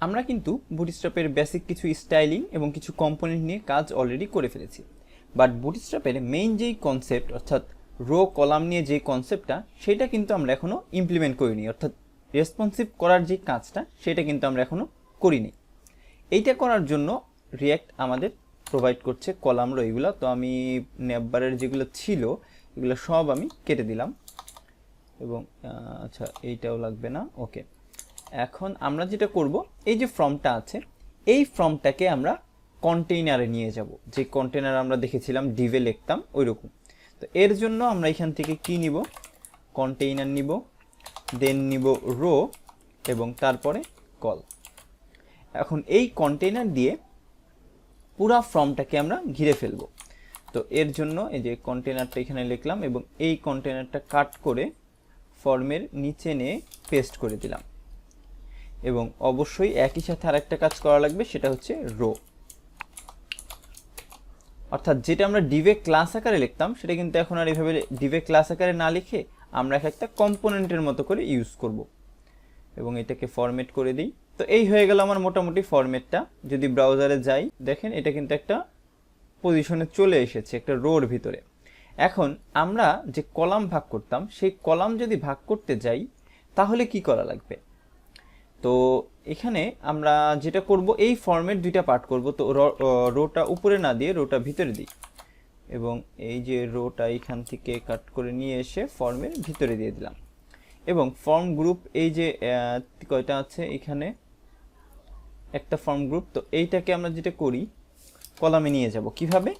আমরা কিন্তু বুটস্ট্র্যাপের বেসিক কিছু স্টাইলিং এবং কিছু কম্পোনেন্ট নিয়ে কাজ অলরেডি করে ফেলেছি, বাট বুটস্ট্র্যাপের মেইন যেই কনসেপ্ট অর্থাৎ রো কলাম নিয়ে যে কনসেপ্টটা সেটা কিন্তু আমরা এখনও ইমপ্লিমেন্ট করিনি, অর্থাৎ রেসপন্সিভ করার যে কাজটা সেটা কিন্তু আমরা এখনও করিনি। এইটা করার জন্য রিয়াক্ট আমাদের প্রোভাইড করছে কলাম রো এগুলো। তো আমি নেববারের যেগুলো ছিল এগুলো সব আমি কেটে দিলাম এবং আচ্ছা এইটাও লাগবে না। ওকে, এখন আমরা যেটা করব, এই যে ফর্মটা আছে এই ফর্মটাকে আমরা কন্টেইনারে নিয়ে যাব, যে কন্টেইনার আমরা দেখেছিলাম ডিভে লিখতাম ওই রকম। তো এর জন্য আমরা এখান থেকে কি নিব, কন্টেইনার নিব, দেন নিব রো এবং তারপরে কল। এখন এই কন্টেইনার দিয়ে পুরা ফর্মটাকে আমরা ঘিরে ফেলব। তো এর জন্য এই যে কন্টেইনারটা এখানে লিখলাম এবং এই কন্টেইনারটা কাট করে ফর্মের নিচে নিয়ে পেস্ট করে দিলাম। এবং অবশ্যই একই সাথে আরেকটা কাজ করা লাগবে, সেটা হচ্ছে রো, অর্থাৎ যেটা আমরা ডিভে ক্লাস আকারে লিখতাম সেটা কিন্তু এখন আর এইভাবে ডিভে ক্লাস আকারে না লিখে আমরা একটা কম্পোনেন্টের মতো করে ইউজ করব। এবং এটাকে ফরম্যাট করে দিই। তো এই হয়ে গেল আমার মোটামুটি ফরম্যাটটা। যদি ব্রাউজারে যাই দেখেন এটা কিন্তু একটা পজিশনে চলে এসেছে একটা রোর ভিতরে। এখন আমরা যে কলাম ভাগ করতাম সেই কলাম যদি ভাগ করতে যাই তাহলে কি করা লাগবে? তো এখানে আমরা যেটা করব, এই ফর্মেট দুইটা পার্ট করব। তো রোটা উপরে না দিয়ে রোটা ভিতরে দিই এবং এই যে রোটা এখান থেকে কাট করে নিয়ে এসে ফর্মের ভিতরে দিয়ে দিলাম। এবং ফর্ম গ্রুপ এই যে কয়টা আছে এখানে একটা ফর্ম গ্রুপ, তো এইটাকে আমরা যেটা করি কলামে নিয়ে যাব। কিভাবে?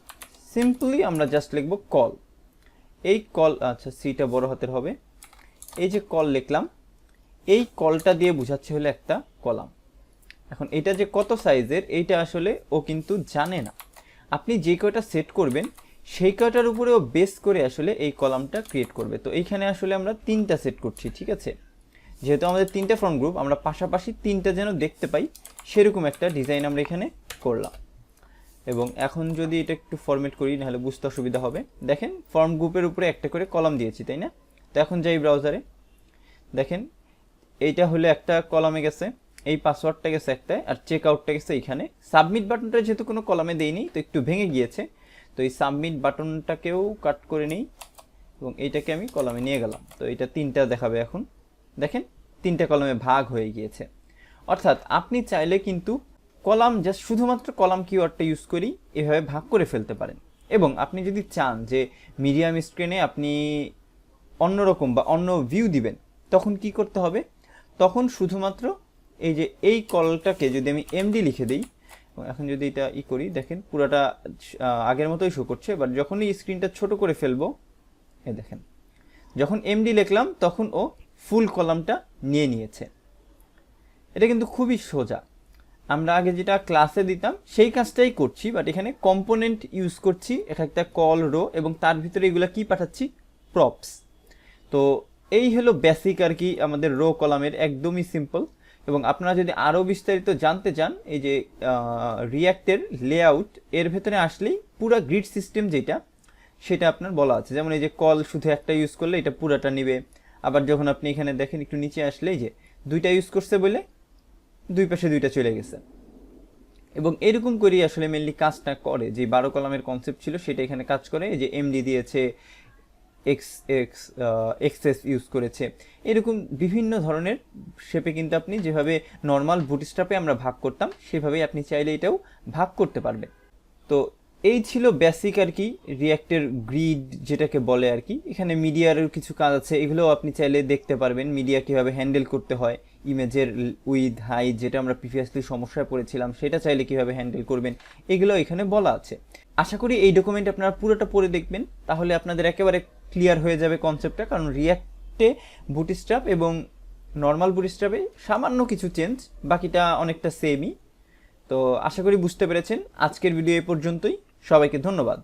সিম্পলি আমরা জাস্ট লিখব কল। এই কল, আচ্ছা সিটা বড় হাতের হবে, এই যে কল লিখলাম, এই কলটা দিয়ে বোঝাচ্ছে হলো একটা কলাম। এখন এটা যে কত সাইজের এইটা আসলে ও কিন্তু জানে না। আপনি যে কয়টা সেট করবেন সেই কয়টার উপরে ও বেস করে আসলে এই কলামটা ক্রিয়েট করবে। তো এইখানে আসলে আমরা 3টা সেট করছি, ঠিক আছে? যেহেতু আমাদের 3টা ফর্ম গ্রুপ, আমরা পাশাপাশি 3টা যেন দেখতে পাই সেরকম একটা ডিজাইন আমরা এখানে করলাম। এবং এখন যদি এটা একটু ফরম্যাট করি নাহলে বুঝতে অসুবিধা হবে। দেখেন ফর্ম গ্রুপের উপরে একটা করে কলাম দিয়েছি, তাই না? তো এখন যাই ব্রাউজারে, দেখেন এইটা হলো একটা কলামে গেছে, এই পাসওয়ার্ডটা গেছে একটা, আর চেক আউটটা গেছে এইখানে। সাবমিট বাটনটা যেহেতু কোনো কলামে দেইনি তো একটু ভেঙে গিয়েছে, তো এই সাবমিট বাটনটাকেও কাট করে নিই এবং এইটাকে আমি কলামে নিয়ে গেলাম। তো এটা 3টা দেখাবে এখন। দেখেন 3টা কলামে ভাগ হয়ে গিয়েছে। অর্থাৎ আপনি চাইলে কিন্তু কলাম জাস্ট শুধুমাত্র কলাম কিওয়ার্ডটা ইউজ করি এভাবে ভাগ করে ফেলতে পারেন। এবং আপনি যদি চান যে মিডিয়াম স্ক্রিনে আপনি অন্যরকম বা অন্য ভিউ দিবেন তখন কি করতে হবে? তখন শুধুমাত্র এই যে এই কলটাকে যদি আমি এমডি লিখে দিই, এখন যদি এটা করি দেখেন পুরাটা আগের মতোই শো করছে, বাট যখনই স্ক্রিনটা ছোট করে ফেলবো এই দেখেন যখন এমডি লিখলাম তখন ও ফুল কলামটা নিয়ে নিয়েছে। এটা কিন্তু খুবই সোজা। আমরা আগে যেটা ক্লাসে দিতাম সেই কাজটাই করছি, বাট এখানে কম্পোনেন্ট ইউজ করছি, একটা কল রো এবং তার ভিতরে এগুলো কি পাঠাচ্ছি? প্রপস। তো এই হলো বেসিক আর কি আমাদের রো কলামের, একদমই সিম্পল। এবং আপনারা যদি আরও বিস্তারিত জানতে চান এই যে রিয়াক্টের লেআউট এর ভেতরে আসলেই পুরো গ্রিড সিস্টেম যেটা সেটা আপনার বলা আছে। যেমন এই যে কল শুধু একটা ইউজ করলে এটা পুরাটা নেবে। আবার যখন আপনি এখানে দেখেন একটু নিচে আসলে এই যে 2টা ইউজ করছে বলে 2 পাশে 2টা চলে গেছে। এবং এরকম করেই আসলে মেনলি কাজটা করে, যে 12 কলামের কনসেপ্ট ছিল সেটা এখানে কাজ করে। এই যে এমডি দিয়েছে, এক্সএস ইউজ করেছে, এরকম বিভিন্ন ধরনের শেপে কিন্তু আপনি যেভাবে নর্মাল বুটস্ট্র্যাপে আমরা ভাগ করতাম সেভাবেই আপনি চাইলে এটাও ভাগ করতে পারবেন। তো এই ছিল বেসিক আর কি রিয়াক্টের গ্রিড যেটাকে বলে আর কি। এখানে মিডিয়ার কিছু কাজ আছে, এগুলোও আপনি চাইলে দেখতে পারবেন, মিডিয়া কীভাবে হ্যান্ডেল করতে হয়, ইমেজের উইথ হাইট যেটা আমরা প্রিভিয়াসলি সমস্যায় পড়েছিলাম সেটা চাইলে কীভাবে হ্যান্ডেল করবেন, এগুলো এখানে বলা আছে। আশা করি এই ডকুমেন্ট আপনারা পুরোটা পড়ে দেখবেন, তাহলে আপনাদের একেবারে ক্লিয়ার হয়ে যাবে কনসেপ্টটা। কারণ রিয়াক্টে বুটস্ট্র্যাপ এবং নর্মাল বুটস্ট্র্যাপে সামান্য কিছু চেঞ্জ, বাকিটা অনেকটা সেমই। তো আশা করি বুঝতে পেরেছেন। আজকের ভিডিও এই পর্যন্তই, সবাইকে ধন্যবাদ।